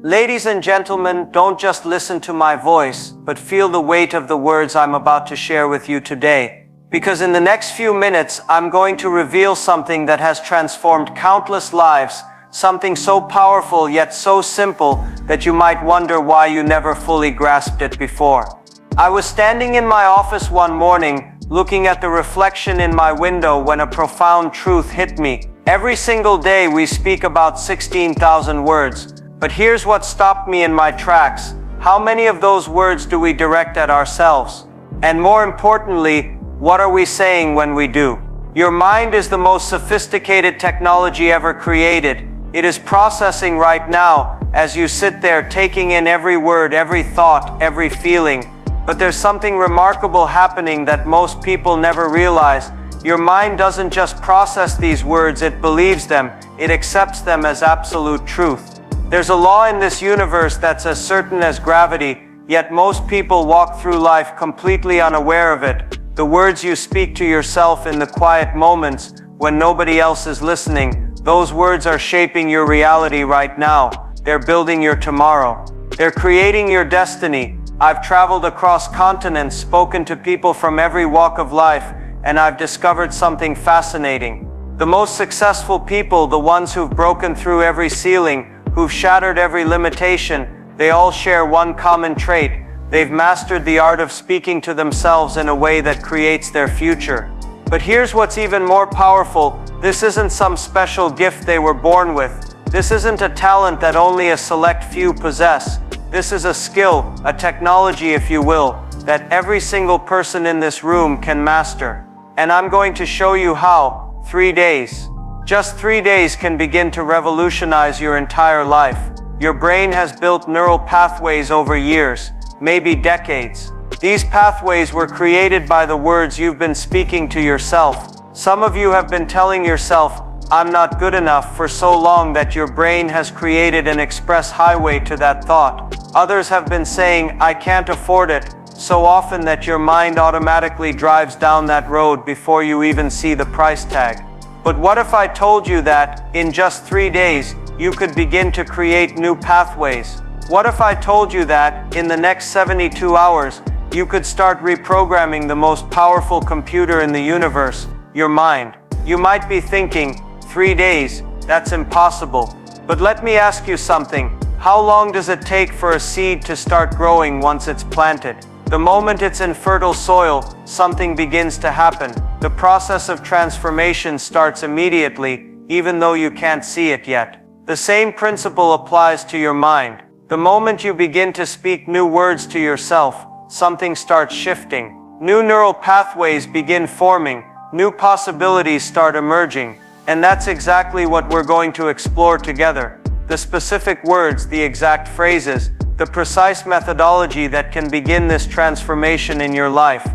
Ladies and gentlemen, don't just listen to my voice, but feel the weight of the words I'm about to share with you today. Because in the next few minutes, I'm going to reveal something that has transformed countless lives, something so powerful yet so simple that you might wonder why you never fully grasped it before. I was standing in my office one morning, looking at the reflection in my window when a profound truth hit me. Every single day we speak about 16,000 words. But here's what stopped me in my tracks. How many of those words do we direct at ourselves? And more importantly, what are we saying when we do? Your mind is the most sophisticated technology ever created. It is processing right now as you sit there taking in every word, every thought, every feeling. But there's something remarkable happening that most people never realize. Your mind doesn't just process these words, it believes them. It accepts them as absolute truth. There's a law in this universe that's as certain as gravity, yet most people walk through life completely unaware of it. The words you speak to yourself in the quiet moments when nobody else is listening, those words are shaping your reality right now. They're building your tomorrow. They're creating your destiny. I've traveled across continents, spoken to people from every walk of life, and I've discovered something fascinating. The most successful people, the ones who've broken through every ceiling, who've shattered every limitation, they all share one common trait. They've mastered the art of speaking to themselves in a way that creates their future. But here's what's even more powerful. This isn't some special gift they were born with. This isn't a talent that only a select few possess. This is a skill, a technology if you will, that every single person in this room can master. And I'm going to show you how. 3 days. Just 3 days can begin to revolutionize your entire life. Your brain has built neural pathways over years, maybe decades. These pathways were created by the words you've been speaking to yourself. Some of you have been telling yourself, "I'm not good enough," for so long that your brain has created an express highway to that thought. Others have been saying, "I can't afford it," so often that your mind automatically drives down that road before you even see the price tag. But what if I told you that, in just 3 days, you could begin to create new pathways? What if I told you that, in the next 72 hours, you could start reprogramming the most powerful computer in the universe, your mind? You might be thinking, 3 days, that's impossible. But let me ask you something. How long does it take for a seed to start growing once it's planted? The moment it's in fertile soil, something begins to happen. The process of transformation starts immediately, even though you can't see it yet. The same principle applies to your mind. The moment you begin to speak new words to yourself, something starts shifting. New neural pathways begin forming, new possibilities start emerging, and that's exactly what we're going to explore together. The specific words, the exact phrases, the precise methodology that can begin this transformation in your life.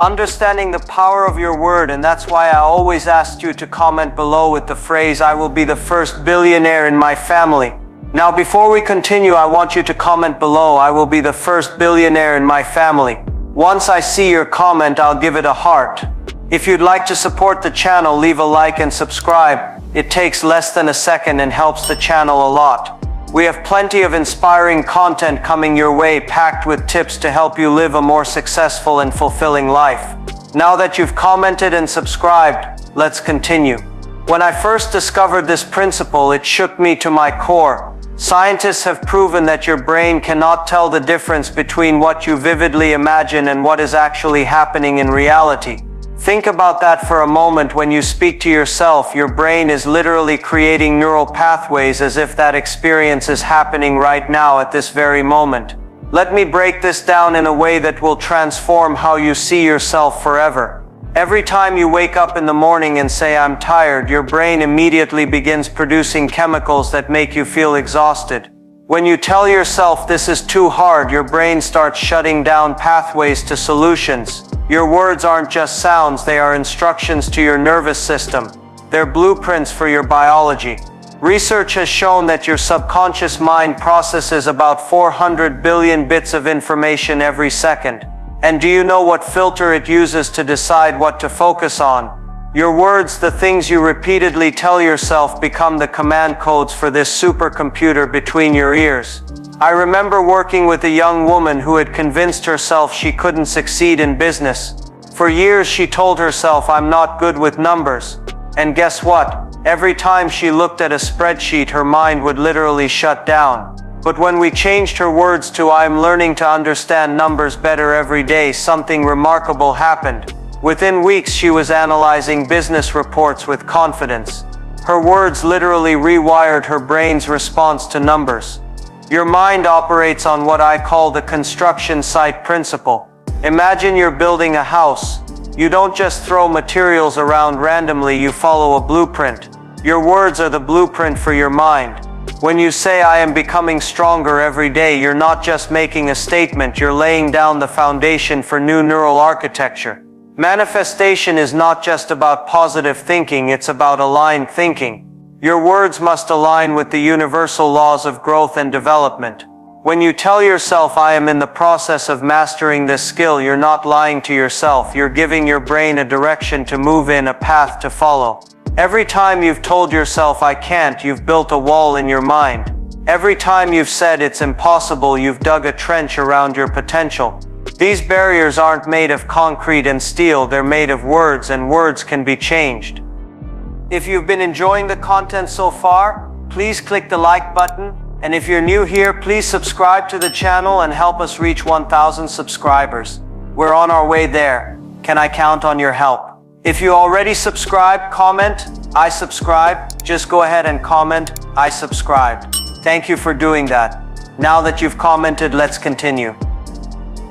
Understanding the power of your word, and that's why I always asked you to comment below with the phrase, "I will be the first billionaire in my family." Now before we continue, I want you to comment below, "I will be the first billionaire in my family." Once I see your comment, I'll give it a heart. If you'd like to support the channel, leave a like and subscribe. It takes less than a second and helps the channel a lot. We have plenty of inspiring content coming your way, packed with tips to help you live a more successful and fulfilling life. Now that you've commented and subscribed, let's continue. When I first discovered this principle, it shook me to my core. Scientists have proven that your brain cannot tell the difference between what you vividly imagine and what is actually happening in reality. Think about that for a moment. When you speak to yourself, your brain is literally creating neural pathways as if that experience is happening right now at this very moment. Let me break this down in a way that will transform how you see yourself forever. Every time you wake up in the morning and say, "I'm tired," your brain immediately begins producing chemicals that make you feel exhausted. When you tell yourself this is too hard, your brain starts shutting down pathways to solutions. Your words aren't just sounds, they are instructions to your nervous system. They're blueprints for your biology. Research has shown that your subconscious mind processes about 400 billion bits of information every second. And do you know what filter it uses to decide what to focus on? Your words, the things you repeatedly tell yourself, become the command codes for this supercomputer between your ears. I remember working with a young woman who had convinced herself she couldn't succeed in business. For years she told herself, "I'm not good with numbers." And guess what? Every time she looked at a spreadsheet, her mind would literally shut down. But when we changed her words to "I'm learning to understand numbers better every day," something remarkable happened. Within weeks, she was analyzing business reports with confidence. Her words literally rewired her brain's response to numbers. Your mind operates on what I call the construction site principle. Imagine you're building a house. You don't just throw materials around randomly, you follow a blueprint. Your words are the blueprint for your mind. When you say "I am becoming stronger every day," you're not just making a statement, you're laying down the foundation for new neural architecture. Manifestation is not just about positive thinking, it's about aligned thinking. Your words must align with the universal laws of growth and development. When you tell yourself "I am in the process of mastering this skill," you're not lying to yourself, you're giving your brain a direction to move in, a path to follow. Every time you've told yourself "I can't," you've built a wall in your mind. Every time you've said "it's impossible," you've dug a trench around your potential. These barriers aren't made of concrete and steel, they're made of words, and words can be changed. If you've been enjoying the content so far, please click the like button. And if you're new here, please subscribe to the channel and help us reach 1,000 subscribers. We're on our way there. Can I count on your help? If you already subscribed, comment "I subscribe." Just go ahead and comment "I subscribed." Thank you for doing that. Now that you've commented, let's continue.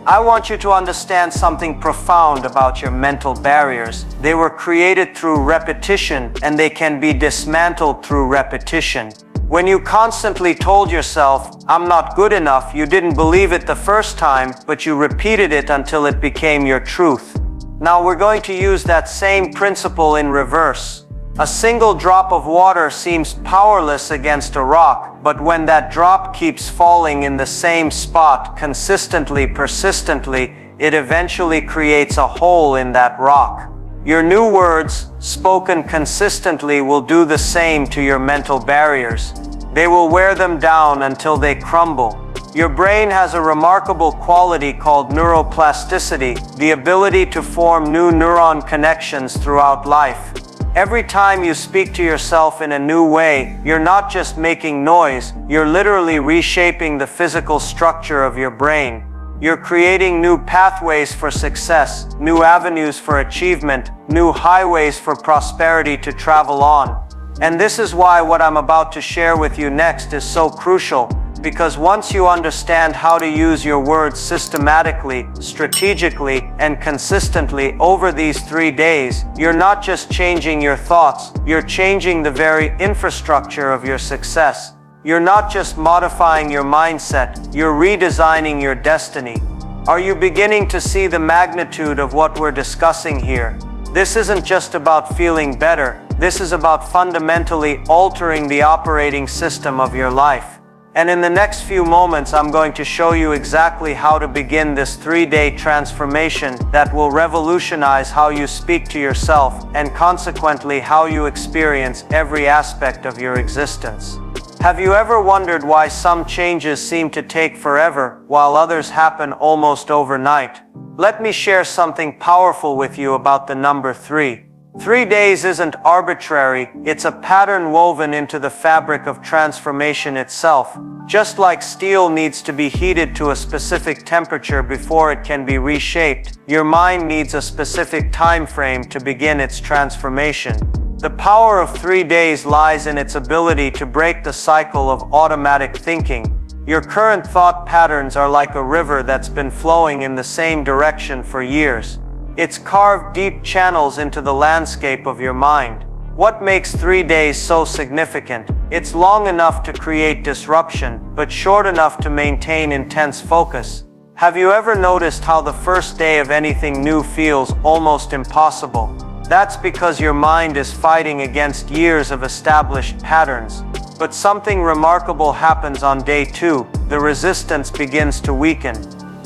I want you to understand something profound about your mental barriers. They were created through repetition, and they can be dismantled through repetition. When you constantly told yourself "I'm not good enough," you didn't believe it the first time, but you repeated it until it became your truth. Now we're going to use that same principle in reverse. A single drop of water seems powerless against a rock, but when that drop keeps falling in the same spot consistently, persistently, it eventually creates a hole in that rock. Your new words, spoken consistently, will do the same to your mental barriers. They will wear them down until they crumble. Your brain has a remarkable quality called neuroplasticity, the ability to form new neuron connections throughout life. Every time you speak to yourself in a new way, you're not just making noise, you're literally reshaping the physical structure of your brain. You're creating new pathways for success, new avenues for achievement, new highways for prosperity to travel on. And this is why what I'm about to share with you next is so crucial. Because once you understand how to use your words systematically, strategically, and consistently over these 3 days, you're not just changing your thoughts, you're changing the very infrastructure of your success. You're not just modifying your mindset, you're redesigning your destiny. Are you beginning to see the magnitude of what we're discussing here? This isn't just about feeling better, this is about fundamentally altering the operating system of your life. And in the next few moments, I'm going to show you exactly how to begin this 3-day transformation that will revolutionize how you speak to yourself and consequently how you experience every aspect of your existence. Have you ever wondered why some changes seem to take forever while others happen almost overnight? Let me share something powerful with you about the number 3. 3 days isn't arbitrary, it's a pattern woven into the fabric of transformation itself. Just like steel needs to be heated to a specific temperature before it can be reshaped, your mind needs a specific time frame to begin its transformation. The power of 3 days lies in its ability to break the cycle of automatic thinking. Your current thought patterns are like a river that's been flowing in the same direction for years. It's carved deep channels into the landscape of your mind. What makes 3 days so significant? It's long enough to create disruption, but short enough to maintain intense focus. Have you ever noticed how the first day of anything new feels almost impossible? That's because your mind is fighting against years of established patterns. But something remarkable happens on day 2. The resistance begins to weaken.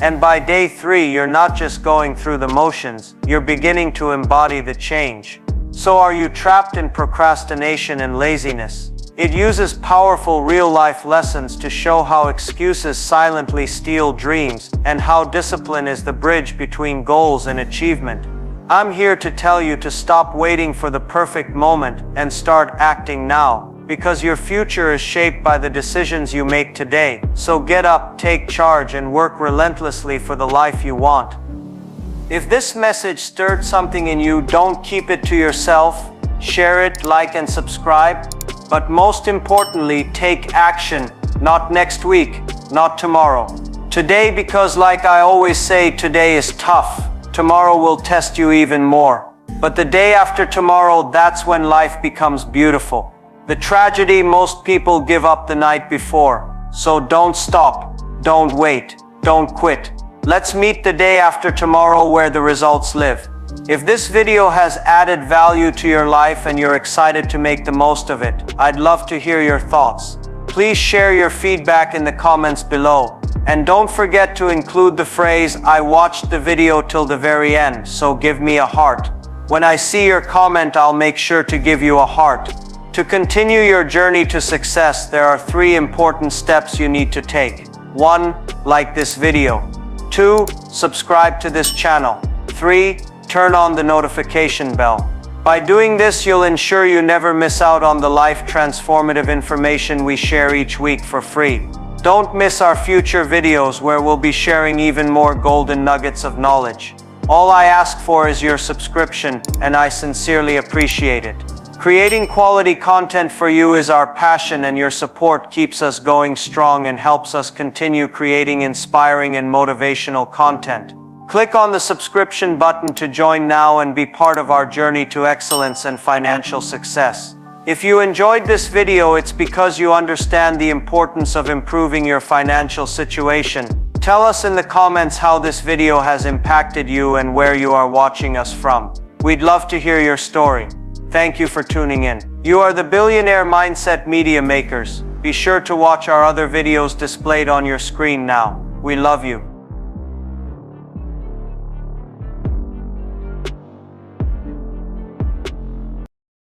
And by day 3, you're not just going through the motions, you're beginning to embody the change. So are you trapped in procrastination and laziness? It uses powerful real-life lessons to show how excuses silently steal dreams and how discipline is the bridge between goals and achievement. I'm here to tell you to stop waiting for the perfect moment and start acting now, because your future is shaped by the decisions you make today. So get up, take charge, and work relentlessly for the life you want. If this message stirred something in you, don't keep it to yourself. Share it, like, and subscribe. But most importantly, take action. Not next week, not tomorrow. Today, because like I always say, today is tough. Tomorrow will test you even more. But the day after tomorrow, that's when life becomes beautiful. The tragedy, most people give up the night before. So don't stop, don't wait, don't quit. Let's meet the day after tomorrow where the results live. If this video has added value to your life and you're excited to make the most of it, I'd love to hear your thoughts. Please share your feedback in the comments below. And don't forget to include the phrase, "I watched the video till the very end, so give me a heart." When I see your comment, I'll make sure to give you a heart. To continue your journey to success, there are 3 important steps you need to take. 1. Like this video. 2. Subscribe to this channel. 3. Turn on the notification bell. By doing this, you'll ensure you never miss out on the life-transformative information we share each week for free. Don't miss our future videos where we'll be sharing even more golden nuggets of knowledge. All I ask for is your subscription, and I sincerely appreciate it. Creating quality content for you is our passion, and your support keeps us going strong and helps us continue creating inspiring and motivational content. Click on the subscription button to join now and be part of our journey to excellence and financial success. If you enjoyed this video, it's because you understand the importance of improving your financial situation. Tell us in the comments how this video has impacted you and where you are watching us from. We'd love to hear your story. Thank you for tuning in. You are the Billionaire Mindset Media Makers. Be sure to watch our other videos displayed on your screen now. We love you.